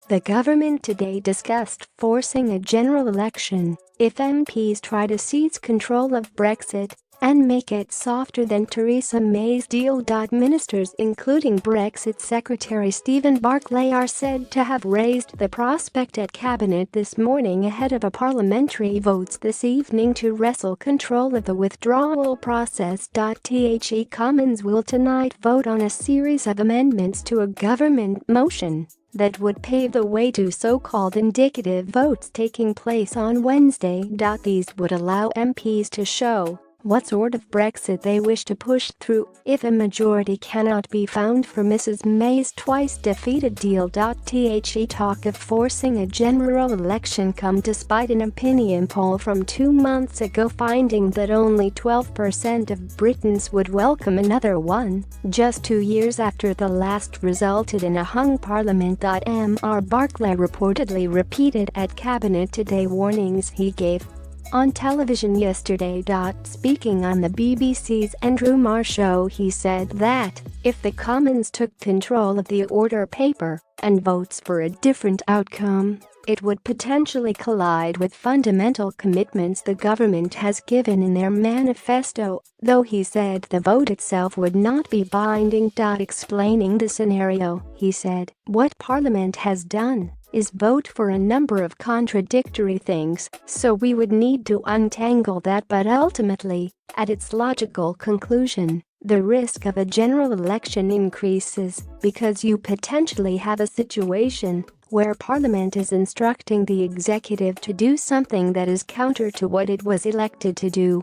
The government today discussed forcing a general election if MPs try to seize control of Brexit and make it softer than Theresa May's deal. Ministers including Brexit Secretary Stephen Barclay are said to have raised the prospect at Cabinet this morning ahead of a parliamentary votes this evening to wrestle control of the withdrawal process. The Commons will tonight vote on a series of amendments to a government motion that would pave the way to so-called indicative votes taking place on Wednesday. These would allow MPs to show what sort of Brexit they wish to push through if a majority cannot be found for Mrs May's twice-defeated deal. The talk of forcing a general election come despite an opinion poll from 2 months ago finding that only 12% of Britons would welcome another one, just 2 years after the last resulted in a hung parliament. Mr Barclay reportedly repeated at Cabinet today warnings he gave on television yesterday. Speaking on the BBC's Andrew Marr show, he said that if the Commons took control of the order paper and votes for a different outcome, it would potentially collide with fundamental commitments the government has given in their manifesto, though he said the vote itself would not be binding. Explaining the scenario, he said, "What Parliament has done is vote for a number of contradictory things, so we would need to untangle that, but ultimately, at its logical conclusion, the risk of a general election increases because you potentially have a situation where Parliament is instructing the executive to do something that is counter to what it was elected to do."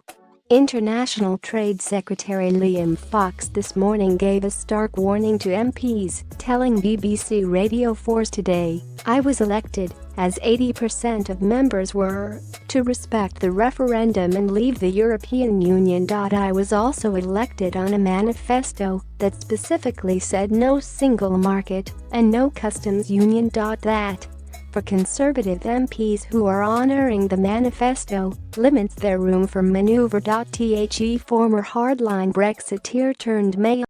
International Trade Secretary Liam Fox this morning gave a stark warning to MPs, telling BBC Radio 4's Today, "I was elected, as 80% of members were, to respect the referendum and leave the European Union. I was also elected on a manifesto that specifically said no single market and no customs union. That, for Conservative MPs who are honouring the manifesto, limits their room for manoeuvre." The former hardline Brexiteer turned May